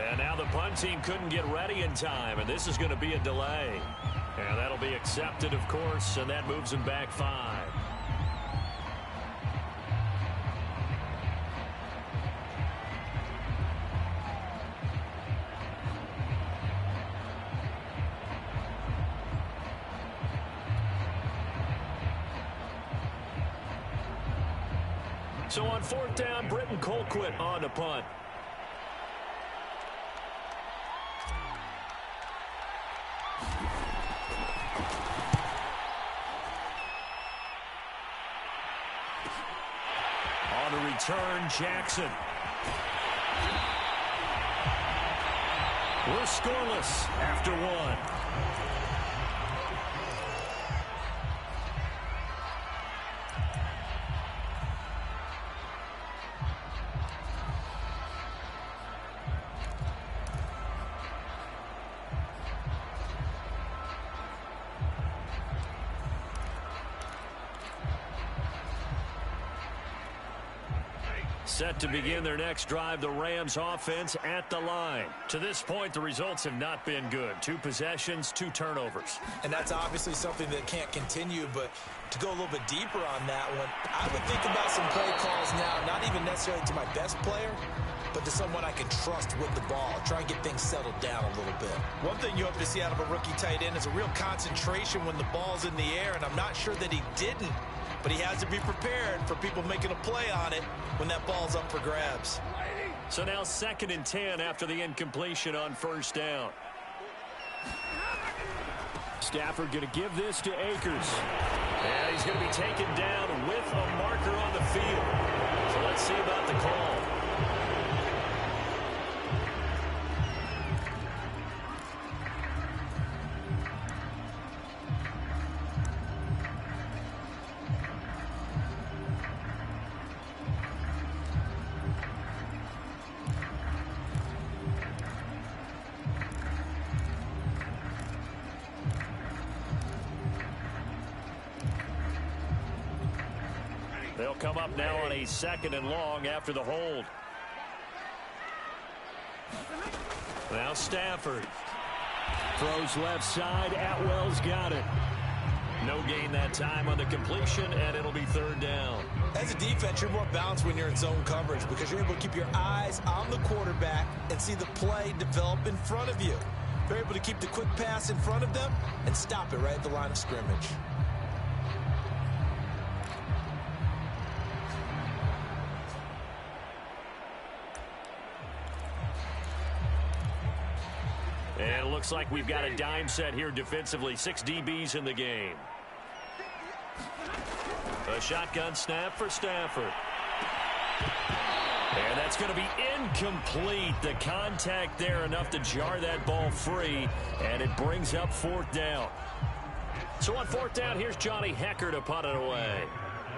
And now the punt team couldn't get ready in time, and this is going to be a delay. And that'll be accepted, of course, and that moves them back 5. So on 4th down, Britton Colquitt on the punt. On the return, Jackson. We're scoreless after 1. Set to begin their next drive, the Rams offense at the line. To this point, the results have not been good. 2 possessions, 2 turnovers. And that's obviously something that can't continue, but to go a little bit deeper on that one, I would think about some play calls now, not even necessarily to my best player, but to someone I can trust with the ball. Try and get things settled down a little bit. One thing you hope to see out of a rookie tight end is a real concentration when the ball's in the air, and I'm not sure that he didn't. But he has to be prepared for people making a play on it when that ball's up for grabs. So now 2nd and 10 after the incompletion on 1st down. Stafford going to give this to Akers. And he's going to be taken down with a marker on the field. So let's see about the call. They'll come up now on a 2nd and long after the hold. Now Stafford. Throws left side. Atwell's got it. No gain that time on the completion, and it'll be 3rd down. As a defense, you're more balanced when you're in zone coverage because you're able to keep your eyes on the quarterback and see the play develop in front of you. You're able to keep the quick pass in front of them and stop it right at the line of scrimmage. And it looks like we've got a dime set here defensively. 6 DBs in the game. A shotgun snap for Stafford. And that's going to be incomplete. The contact there enough to jar that ball free. And it brings up 4th down. So on 4th down, here's Johnny Hecker to punt it away.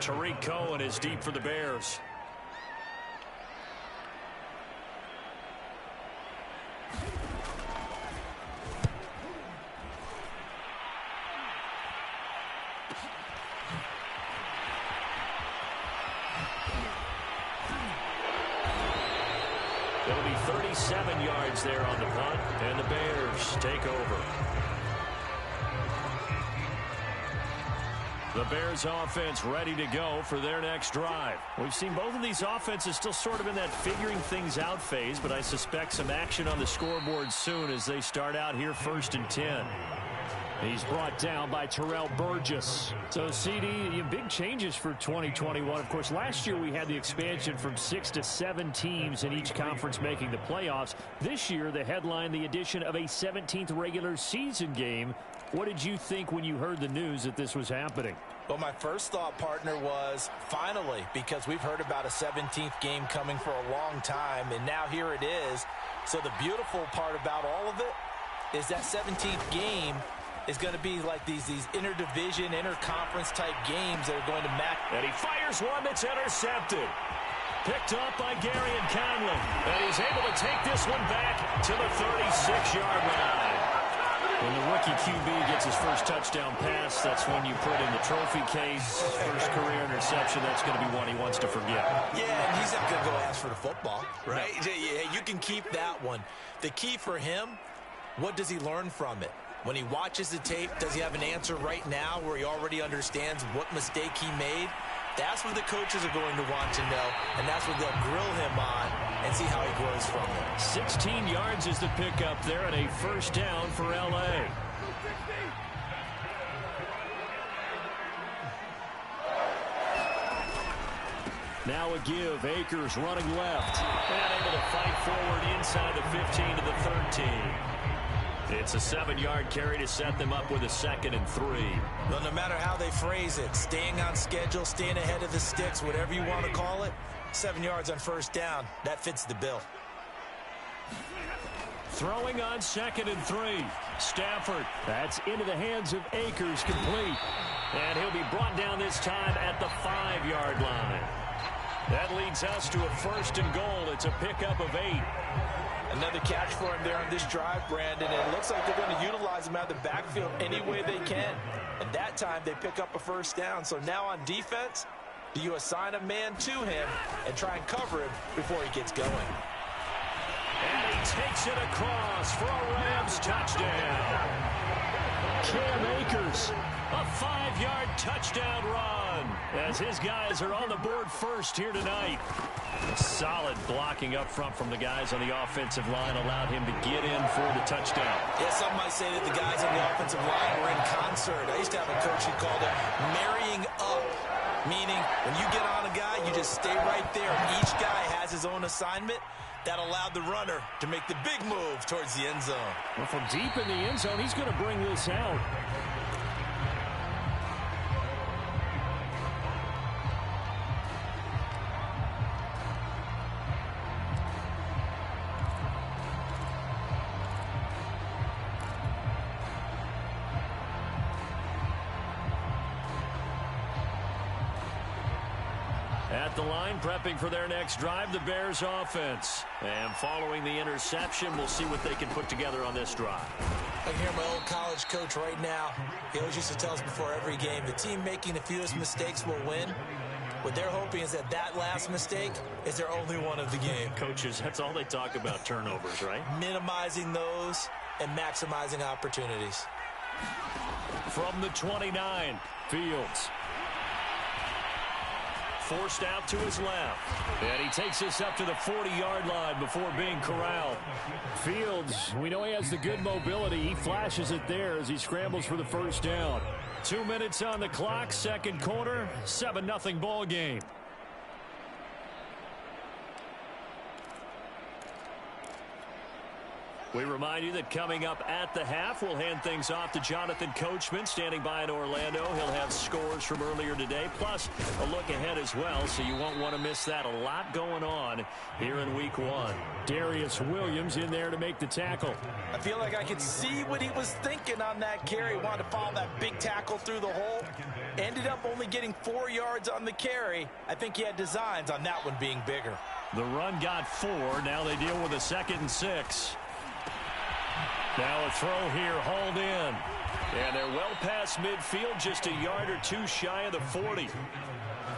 Tariq Cohen is deep for the Bears. It'll be 37 yards there on the punt, and the Bears take over. The Bears offense ready to go for their next drive. We've seen both of these offenses still sort of in that figuring things out phase, but I suspect some action on the scoreboard soon as they start out here 1st and 10. He's brought down by Terrell Burgess. So, CD, big changes for 2021. Of course, last year we had the expansion from 6 to 7 teams in each conference making the playoffs. This year, the headline, the addition of a 17th regular season game. What did you think when you heard the news that this was happening? Well, my first thought, partner, was finally, because we've heard about a 17th game coming for a long time, and now here it is. So the beautiful part about all of it is that 17th game is going to be like these interdivision, interconference type games that are going to match. And he fires one that's intercepted. Picked up by Gary and Conley. And he's able to take this one back to the 36-yard line. When the rookie QB gets his first touchdown pass, that's when you put in the trophy case. First career interception, that's going to be one he wants to forget. Yeah, and he's not going to go ask for the football, right? No. You can keep that one. The key for him, what does he learn from it? When he watches the tape, does he have an answer right now where he already understands what mistake he made? That's what the coaches are going to want to know, and that's what they'll grill him on and see how he grows from it. 16 yards is the pickup there, and a first down for L.A. Now a give. Akers running left. And able to fight forward inside the 15 to the 13. It's a 7-yard carry to set them up with a 2nd and 3. Well, no matter how they phrase it, staying on schedule, staying ahead of the sticks, whatever you want to call it, 7 yards on first down, that fits the bill. Throwing on 2nd and 3. Stafford. That's into the hands of Akers, complete. And he'll be brought down this time at the 5-yard line. That leads us to a 1st and goal. It's a pickup of 8. Another catch for him there on this drive, Brandon. And it looks like they're going to utilize him out of the backfield any way they can. And that time they pick up a first down. So now on defense, do you assign a man to him and try and cover him before he gets going? And he takes it across for a Rams touchdown. Cam Akers, a 5-yard touchdown run as his guys are on the board first here tonight. Solid blocking up front from the guys on the offensive line allowed him to get in for the touchdown. Yeah, some might say that the guys on the offensive line were in concert. I used to have a coach who called it marrying up, meaning when you get on a guy, you just stay right there. Each guy has his own assignment. That allowed the runner to make the big move towards the end zone. Well, from deep in the end zone, he's going to bring this out. At the line, prepping for their next drive, the Bears offense. And following the interception, we'll see what they can put together on this drive. I can hear my old college coach right now. He always used to tell us before every game, the team making the fewest mistakes will win. What they're hoping is that that last mistake is their only one of the game. Coaches, that's all they talk about, turnovers, right? Minimizing those and maximizing opportunities. From the 29, Fields. Forced out to his left. And he takes this up to the 40-yard line before being corralled. Fields, we know he has the good mobility. He flashes it there as he scrambles for the first down. 2 minutes on the clock, second quarter, 7-0 ball game. We remind you that coming up at the half, we'll hand things off to Jonathan Coachman, standing by in Orlando. He'll have scores from earlier today, plus a look ahead as well, so you won't want to miss that. A lot going on here in Week 1. Darius Williams in there to make the tackle. I feel like I could see what he was thinking on that carry. Wanted to follow that big tackle through the hole. Ended up only getting 4 yards on the carry. I think he had designs on that one being bigger. The run got 4. Now they deal with a 2nd and 6. Now a throw here, hauled in. And they're well past midfield, just a yard or two shy of the 40.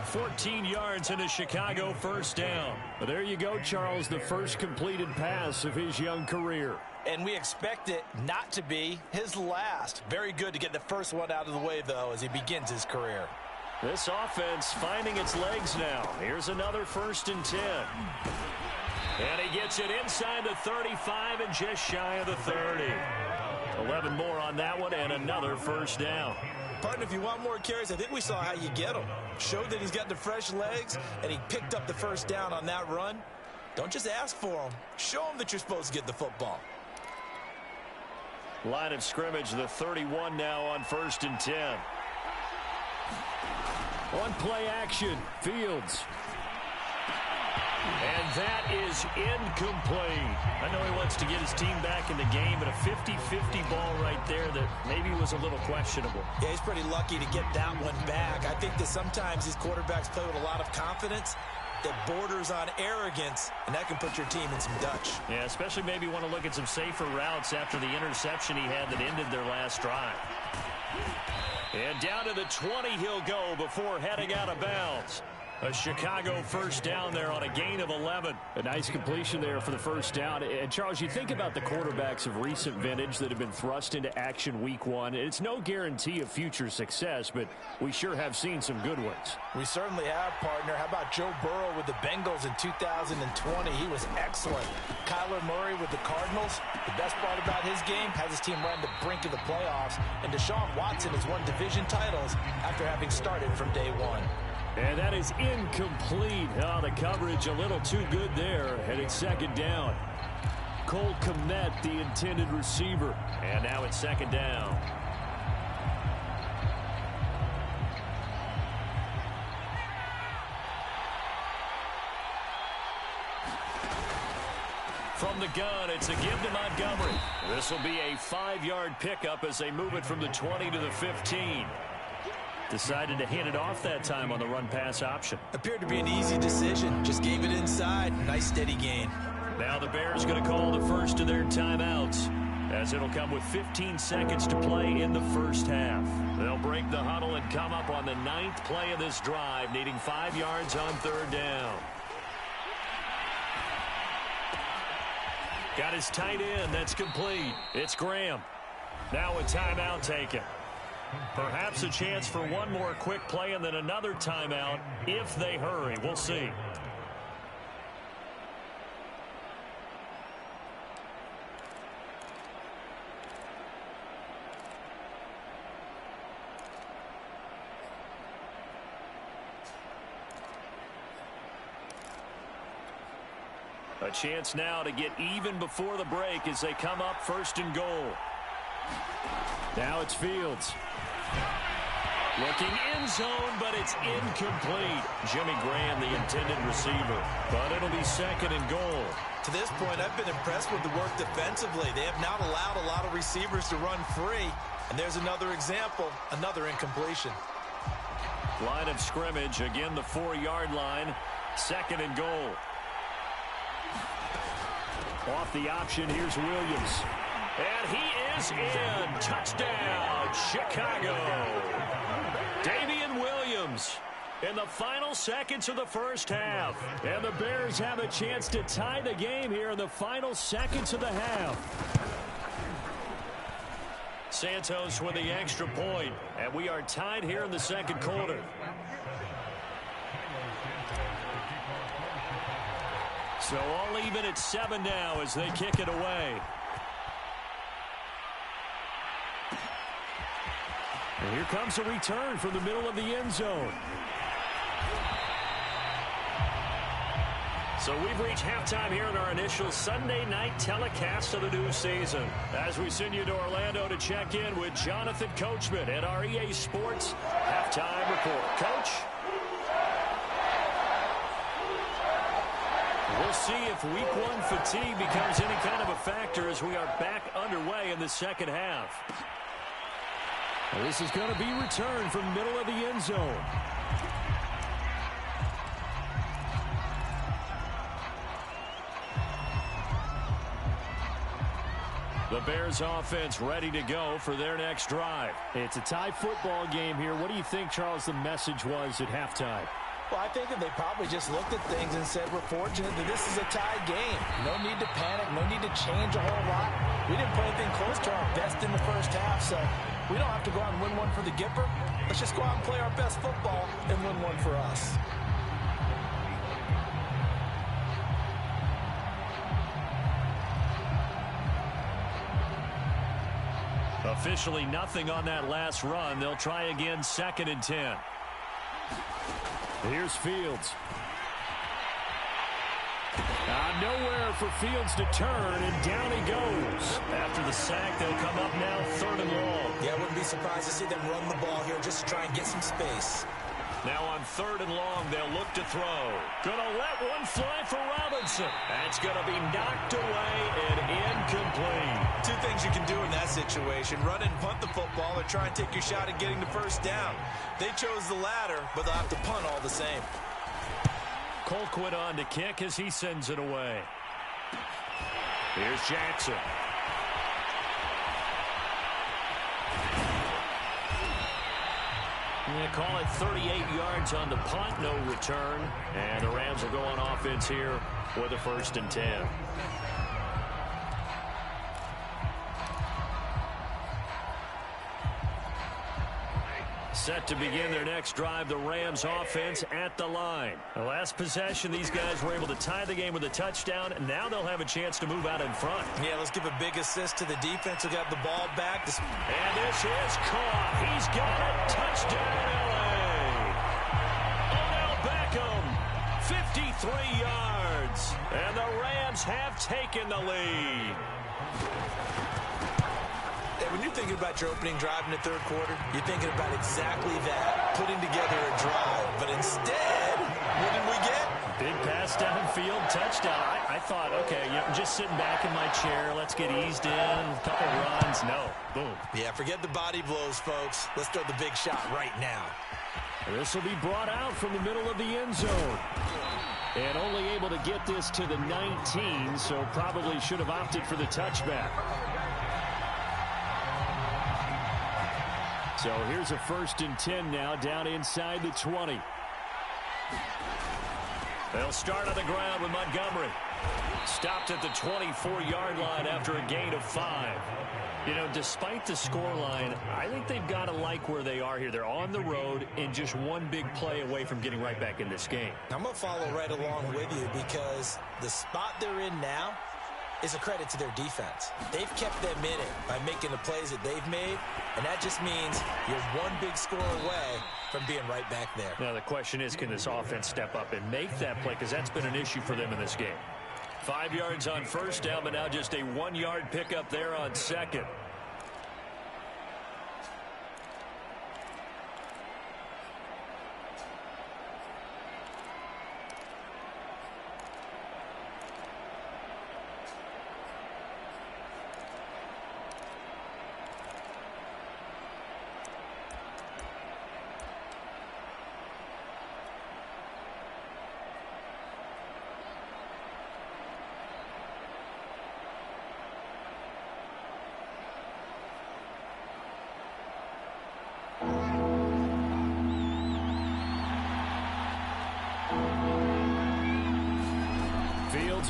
14 yards and a Chicago first down. But there you go, Charles, the first completed pass of his young career. And we expect it not to be his last. Very good to get the first one out of the way, though, as he begins his career. This offense finding its legs now. Here's another 1st and 10. And he gets it inside the 35 and just shy of the 30. 11 more on that one and another first down. Partner, if you want more carries, I think we saw how you get them. Showed that he's got the fresh legs, and he picked up the first down on that run. Don't just ask for them. Show them that you're supposed to get the football. Line of scrimmage, the 31 now on 1st and 10. On play action, Fields. And that is incomplete. I know he wants to get his team back in the game, but a 50-50 ball right there that maybe was a little questionable. Yeah, he's pretty lucky to get that one back. I think that sometimes these quarterbacks play with a lot of confidence, that borders on arrogance, and that can put your team in some Dutch. Yeah, especially maybe want to look at some safer routes after the interception he had that ended their last drive. And down to the 20 he'll go before heading out of bounds. A Chicago first down there on a gain of 11. A nice completion there for the first down. And, Charles, you think about the quarterbacks of recent vintage that have been thrust into action week one. It's no guarantee of future success, but we sure have seen some good ones. We certainly have, partner. How about Joe Burrow with the Bengals in 2020? He was excellent. Kyler Murray with the Cardinals. The best part about his game, has his team right on the brink of the playoffs. And Deshaun Watson has won division titles after having started from day one. And that is incomplete. Oh, the coverage a little too good there. And it's second down. Cole Kmet, the intended receiver. And now it's second down. From the gun, it's a give to Montgomery. This will be a 5-yard pickup as they move it from the 20 to the 15. Decided to hand it off that time on the run-pass option. Appeared to be an easy decision. Just gave it inside. Nice steady gain. Now the Bears going to call the first of their timeouts, as it'll come with 15 seconds to play in the first half. They'll break the huddle and come up on the 9th play of this drive, needing 5 yards on third down. Got his tight end. That's complete. It's Graham. Now a timeout taken. Perhaps a chance for one more quick play and then another timeout if they hurry. We'll see. A chance now to get even before the break as they come up first and goal. Now it's Fields. Looking end zone, but it's incomplete. Jimmy Graham, the intended receiver. But it'll be second and goal. To this point, I've been impressed with the work defensively. They have not allowed a lot of receivers to run free. And there's another example, another incompletion. Line of scrimmage, again the 4-yard line. Second and goal. Off the option, here's Williams. And he is in. Touchdown, Chicago. Damian Williams in the final seconds of the first half. And the Bears have a chance to tie the game here in the final seconds of the half. Santos with the extra point, and we are tied here in the second quarter. So all even at 7 now as they kick it away. And here comes a return from the middle of the end zone. So we've reached halftime here in our initial Sunday night telecast of the new season. As we send you to Orlando to check in with Jonathan Coachman at our EA Sports halftime report. Coach? We'll see if week one fatigue becomes any kind of a factor as we are back underway in the second half. Well, this is going to be returned from middle of the end zone. The Bears offense ready to go for their next drive. It's a tie football game here. What do you think, Charles, the message was at halftime? Well, I think that they probably just looked at things and said, we're fortunate that this is a tie game. No need to panic. No need to change a whole lot. We didn't put anything close to our best in the first half, so we don't have to go out and win one for the Gipper. Let's just go out and play our best football and win one for us. Officially nothing on that last run. They'll try again, 2nd and 10. Here's Fields. Nowhere for Fields to turn, and down he goes. After the sack, they'll come up now 3rd and long. Yeah, I wouldn't be surprised to see them run the ball here just to try and get some space. Now on 3rd and long, they'll look to throw. Gonna let one fly for Robinson. That's gonna be knocked away and incomplete. Two things you can do in that situation: run and punt the football, or try and take your shot at getting the first down. They chose the latter, but they'll have to punt all the same. Colquitt on to kick as he sends it away. Here's Jackson. They call it 38 yards on the punt, no return. And the Rams will go on offense here with a 1st and 10. Set to begin their next drive, the Rams offense at the line. The last possession, these guys were able to tie the game with a touchdown, and now they'll have a chance to move out in front. Yeah, let's give a big assist to the defense who got the ball back. And this is caught. He's got it. Touchdown, L.A. Odell Beckham, 53 yards. And the Rams have taken the lead. When you're thinking about your opening drive in the 3rd quarter, you're thinking about exactly that, putting together a drive. But instead, what did we get? Big pass downfield, touchdown. I thought, okay, I'm just sitting back in my chair. Let's get eased in, a couple runs. No, boom. Yeah, forget the body blows, folks. Let's throw the big shot right now. This will be brought out from the middle of the end zone. And only able to get this to the 19, so probably should have opted for the touchback. So here's a 1st and 10 now, down inside the 20. They'll start on the ground with Montgomery. Stopped at the 24-yard line after a gain of 5. You know, despite the scoreline, I think they've got to like where they are here. They're on the road and just one big play away from getting right back in this game. I'm going to follow right along with you because the spot they're in now is a credit to their defense. They've kept them in it by making the plays that they've made, and that just means you're one big score away from being right back there. Now the question is, can this offense step up and make that play? Because that's been an issue for them in this game. 5 yards on 1st down, but now just a 1-yard pickup there on 2nd.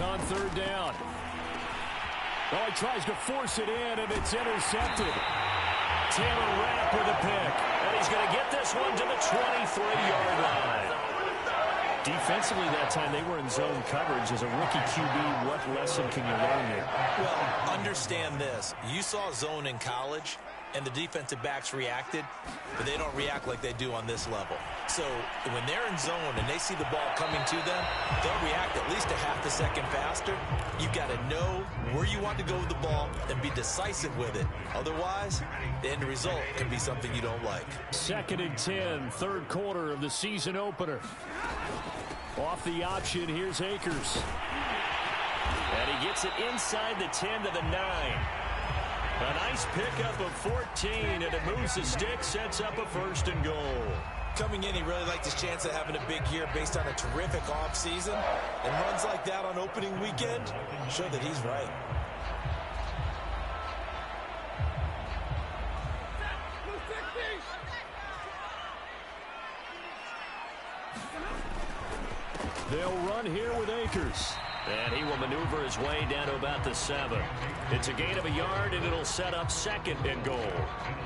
On 3rd down. Oh, he tries to force it in, and it's intercepted. Taylor Rapp with a pick. And he's going to get this one to the 23-yard line. Defensively that time, they were in zone coverage. As a rookie QB, what lesson can you learn here? Well, understand this. You saw zone in college, and the defensive backs reacted, but they don't react like they do on this level. So when they're in zone and they see the ball coming to them, they'll react at least a half a second faster. You've got to know where you want to go with the ball and be decisive with it. Otherwise, the end result can be something you don't like. 2nd and 10, 3rd quarter of the season opener. Off the option, here's Akers. And he gets it inside the 10 to the 9. A nice pickup of 14, and it moves the stick, sets up a 1st and goal. Coming in, he really liked his chance of having a big year based on a terrific offseason. And runs like that on opening weekend show that he's right. They'll run here with Akers. And he will maneuver his way down to about the 7. It's a gain of a yard, and it'll set up 2nd and goal.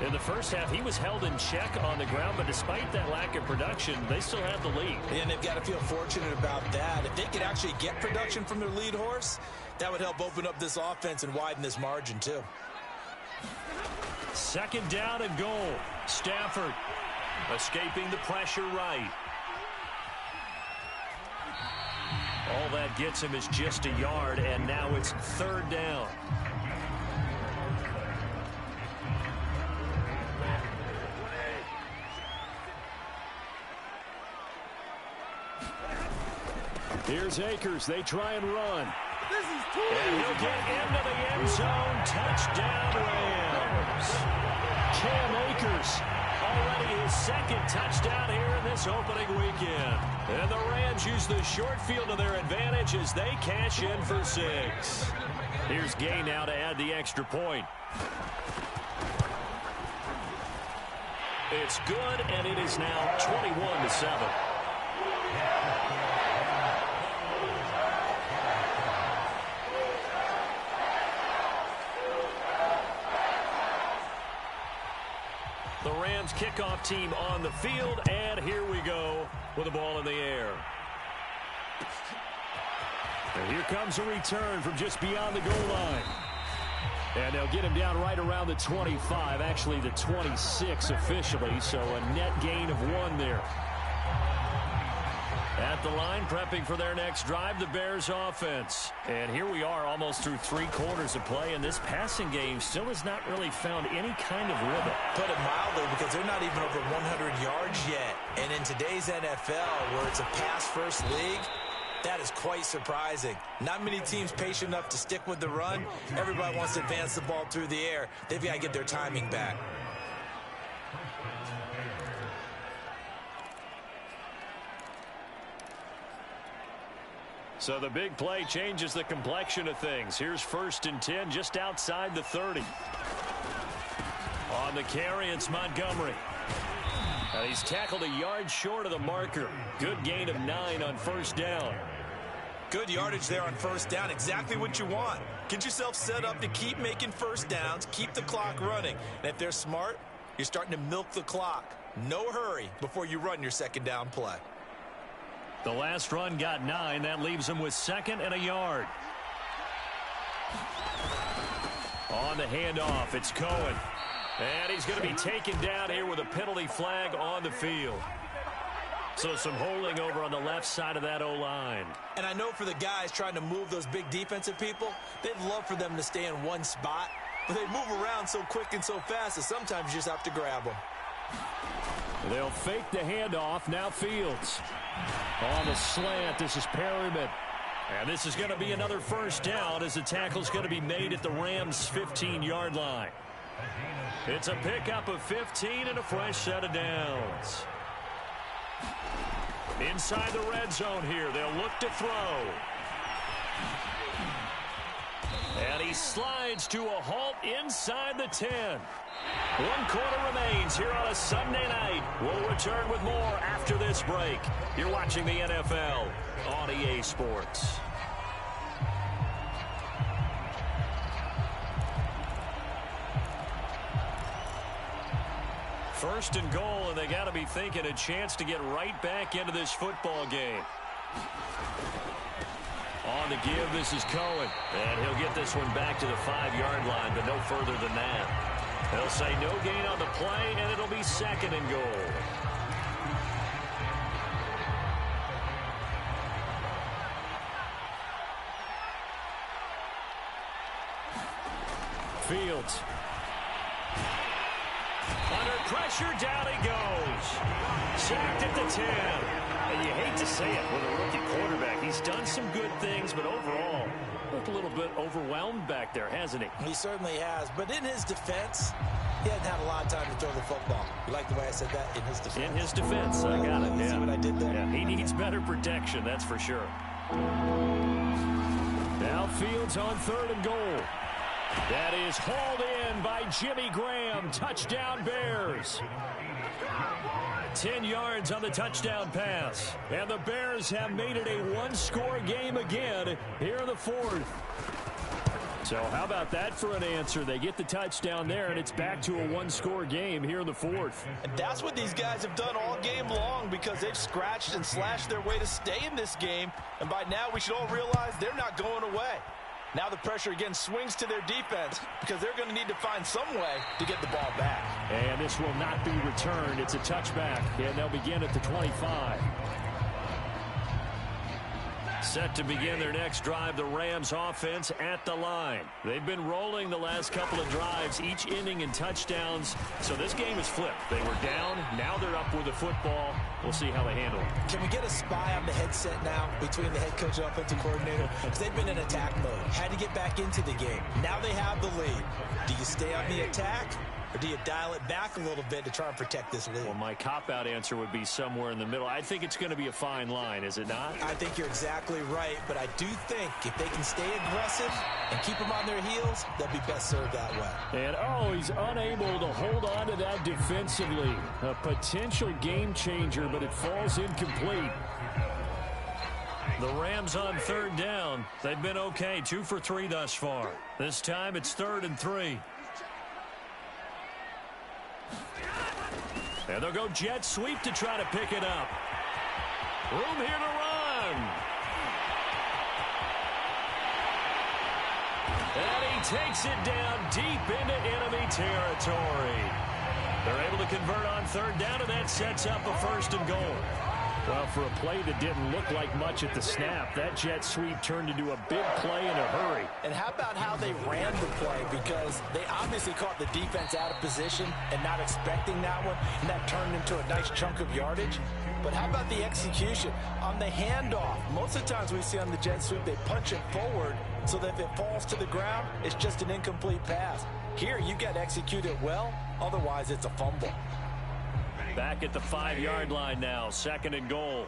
In the first half, he was held in check on the ground, but despite that lack of production, they still have the lead. And they've got to feel fortunate about that. If they could actually get production from their lead horse, that would help open up this offense and widen this margin, too. 2nd down and goal. Stafford escaping the pressure right. All that gets him is just a yard, and now it's 3rd down. Here's Akers. They try and run. And he'll get into the end zone. Touchdown, Rams. Cam Akers, already his second touchdown here in this opening weekend. And the Rams use the short field to their advantage as they cash in for 6. Here's Gay now to add the extra point. It's good, and it is now 21-7. The Rams kickoff team on the field, and here we go with the ball in the air. And here comes a return from just beyond the goal line. And they'll get him down right around the 25, actually the 26 officially, so a net gain of 1 there. At the line, prepping for their next drive, the Bears offense. And here we are almost through 3 quarters of play, and this passing game still has not really found any kind of rhythm. Put it mildly, because they're not even over 100 yards yet. And in today's NFL, where it's a pass-first league, that is quite surprising. Not many teams patient enough to stick with the run. Everybody wants to advance the ball through the air. They've got to get their timing back. So the big play changes the complexion of things. Here's 1st and 10 just outside the 30. On the carry, it's Montgomery. And he's tackled a yard short of the marker. Good gain of 9 on 1st down. Good yardage there on 1st down. Exactly what you want. Get yourself set up to keep making 1st downs, keep the clock running. And if they're smart, you're starting to milk the clock. No hurry before you run your 2nd down play. The last run got 9. That leaves him with 2nd and a yard. On the handoff, it's Cohen. And he's going to be taken down here with a penalty flag on the field. So some holding over on the left side of that O-line. And I know for the guys trying to move those big defensive people, they'd love for them to stay in one spot. But they move around so quick and so fast that sometimes you just have to grab them. They'll fake the handoff. Now Fields. On the slant, this is Perryman. And this is going to be another 1st down as the tackle's going to be made at the Rams' 15-yard line. It's a pickup of 15 and a fresh set of downs. Inside the red zone here, they'll look to throw. And he slides to a halt inside the 10. 1 quarter remains here on a Sunday night. We'll return with more after this break. You're watching the NFL on EA Sports. First and goal, and they got to be thinking a chance to get right back into this football game. On the give, this is Cohen. And he'll get this one back to the 5-yard line, but no further than that. They'll say no gain on the play, and it'll be 2nd and goal. Fields. Under pressure, down he goes. Sacked at the 10. And you hate to say it with a rookie quarterback. He's done some good things, but overall, looked a little bit overwhelmed back there, hasn't he? He certainly has. But in his defense, he hadn't had a lot of time to throw the football. You like the way I said that? In his defense. In his defense. I got it. You see what I did there? Yeah, he needs better protection, that's for sure. Now Fields on 3rd and goal. That is hauled in by Jimmy Graham. Touchdown Bears. 10 yards on the touchdown pass. And the Bears have made it a 1-score game again here in the 4th. So how about that for an answer? They get the touchdown there, and it's back to a 1-score game here in the 4th. And that's what these guys have done all game long, because they've scratched and slashed their way to stay in this game. And by now, we should all realize they're not going away. Now the pressure again swings to their defense, because they're going to need to find some way to get the ball back. And this will not be returned. It's a touchback, and they'll begin at the 25. Set to begin their next drive, the Rams offense at the line. They've been rolling the last couple of drives, each ending in touchdowns. So this game is flipped. They were down, now they're up with the football. We'll see how they handle it. Can we get a spy on the headset now between the head coach and offensive coordinator? Because they've been in attack mode. Had to get back into the game. Now they have the lead. Do you stay on the attack, Or do you dial it back a little bit to try and protect this lead? Well, my cop-out answer would be somewhere in the middle. I think it's going to be a fine line, is it not? I think you're exactly right, but I do think if they can stay aggressive and keep them on their heels, they'll be best served that way. And, he's unable to hold on to that defensively. A potential game changer, but it falls incomplete. The Rams on third down. They've been okay, 2 for 3 thus far. This time it's 3rd and 3. And they'll go jet sweep to try to pick it up. Room here to run. And he takes it down deep into enemy territory. They're able to convert on third down, and that sets up a 1st and goal. Well, for a play that didn't look like much at the snap, that jet sweep turned into a big play in a hurry. And how about how they ran the play? Because they obviously caught the defense out of position and not expecting that one, and that turned into a nice chunk of yardage. But how about the execution? On the handoff, most of the times we see on the jet sweep, they punch it forward so that if it falls to the ground, it's just an incomplete pass. Here, you got to execute it well, otherwise it's a fumble. Back at the 5-yard line now, 2nd and goal.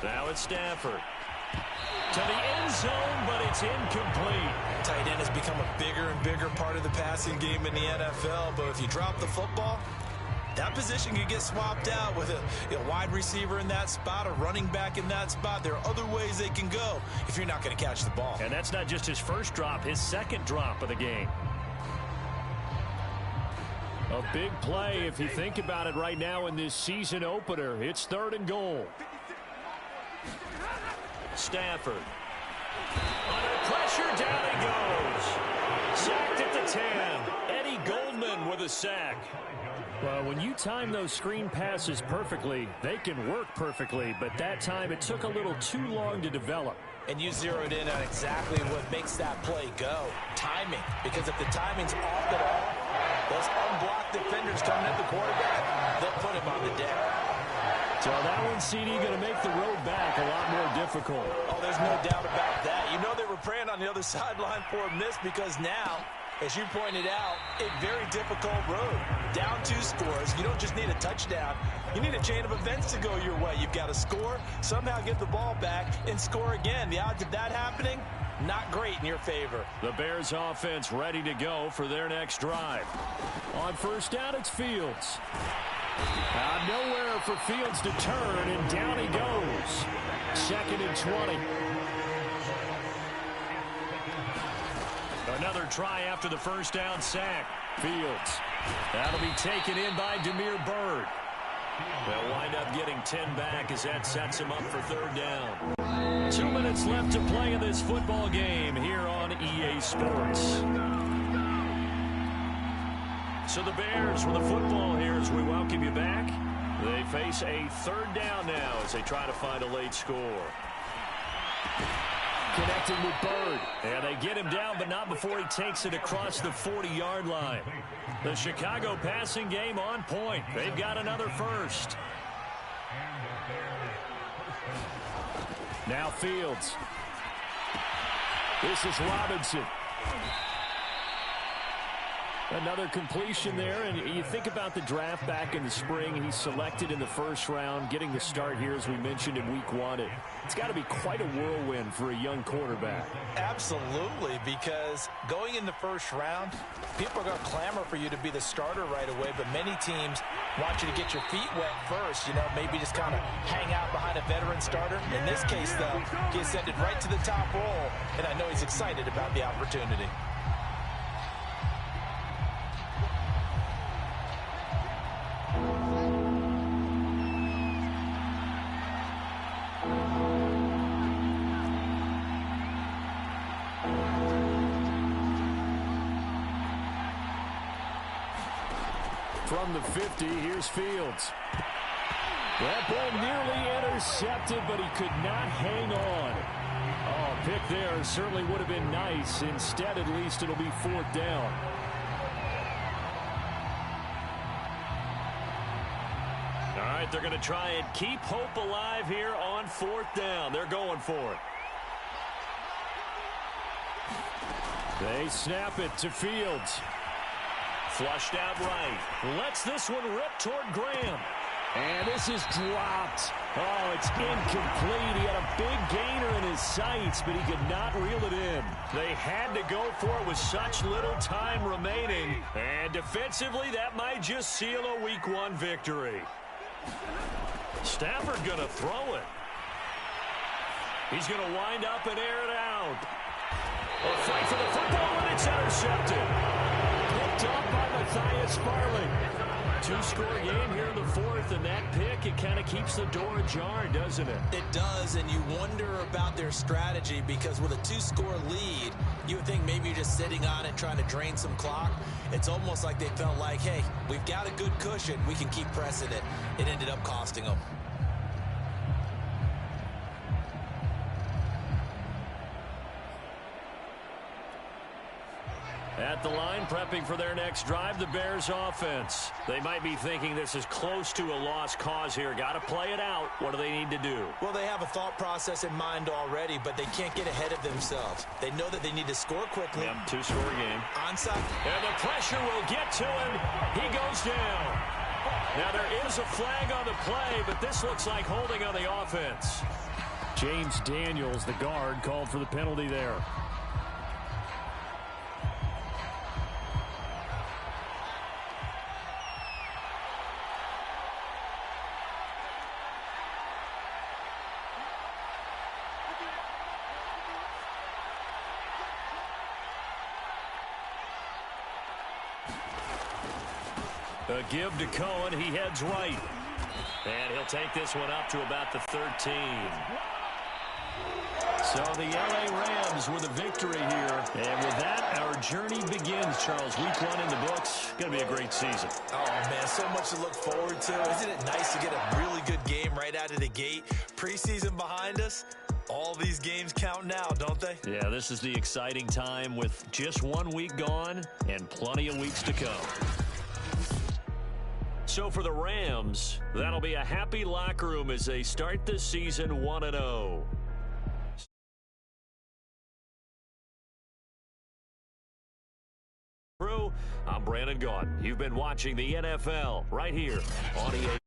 Now it's Stafford. To the end zone, but it's incomplete. Tight end has become a bigger and bigger part of the passing game in the NFL, but if you drop the football, that position could get swapped out with a wide receiver in that spot, a running back in that spot. There are other ways they can go if you're not going to catch the ball. And that's not just his first drop, his 2nd drop of the game. A big play if you think about it right now in this season opener. It's 3rd and goal. Stafford. Under pressure, down he goes. Sacked at the 10. Eddie Goldman with a sack. Well, when you time those screen passes perfectly, they can work perfectly, but that time it took a little too long to develop. And you zeroed in on exactly what makes that play go. Timing. Because if the timing's off at all, those unblocked defenders coming at the quarterback, they'll put him on the deck. So that one, CD, going to make the road back a lot more difficult. Oh, there's no doubt about that. You know they were praying on the other sideline for a miss because now, as you pointed out, a very difficult road. Down 2 scores. You don't just need a touchdown. You need a chain of events to go your way. You've got to score, somehow get the ball back, and score again. The odds of that happening, not great in your favor. The Bears offense ready to go for their next drive. On first down, it's Fields. Nowhere for Fields to turn, and down he goes. 2nd and 20. Another try after the first down sack. Fields. That'll be taken in by Demir Bird. They'll wind up getting 10 back as that sets him up for 3rd down. 2 minutes left to play in this football game here on EA Sports. So the Bears with the football here as we welcome you back. They face a 3rd down now as they try to find a late score. Connecting with Bird. And they get him down, but not before he takes it across the 40-yard line. The Chicago passing game on point. They've got another first. Now Fields. This is Robinson. Another completion there, and you think about the draft back in the spring. He's selected in the 1st round, getting the start here, as we mentioned, in week 1. It's got to be quite a whirlwind for a young quarterback. Absolutely, because going in the 1st round, people are going to clamor for you to be the starter right away, but many teams want you to get your feet wet first, maybe just kind of hang out behind a veteran starter. In this case, though, he ascended right to the top role, and I know he's excited about the opportunity. From the 50, here's Fields. That ball nearly intercepted, but he could not hang on. Oh, pick there certainly would have been nice. Instead, at least, it'll be 4th down. All right, they're going to try and keep hope alive here on 4th down. They're going for it. They snap it to Fields. Flushed out right. Lets this one rip toward Graham. And this is dropped. Oh, it's incomplete. He had a big gainer in his sights, but he could not reel it in. They had to go for it with such little time remaining. And defensively, that might just seal a Week 1 victory. Stafford going to throw it. He's going to wind up and air it out. A fight for the football, and it's intercepted. Picked off by Matthias Farley. Two-score game here in the fourth, and that pick, it kind of keeps the door ajar, doesn't it? It does, and you wonder about their strategy because with a two-score lead, you would think maybe you're just sitting on it trying to drain some clock. It's almost like they felt like, hey, we've got a good cushion. We can keep pressing it. It ended up costing them. At the line, prepping for their next drive, the Bears offense. They might be thinking this is close to a lost cause here. Got to play it out. What do they need to do? Well, they have a thought process in mind already, but they can't get ahead of themselves. They know that they need to score quickly. Yep, two-score game. Onside. And the pressure will get to him. He goes down. Now, there is a flag on the play, but this looks like holding on the offense. James Daniels, the guard, called for the penalty there. A give to Cohen. He heads right. And he'll take this one up to about the 13. So the L.A. Rams with a victory here. And with that, our journey begins, Charles. Week 1 in the books. Going to be a great season. Oh, man, so much to look forward to. Isn't it nice to get a really good game right out of the gate? Preseason behind us. All these games count now, don't they? Yeah, this is the exciting time with just 1 week gone and plenty of weeks to come. So for the Rams, that'll be a happy locker room as they start this season 1-0. I'm Brandon Gaudin. You've been watching the NFL right here on EA.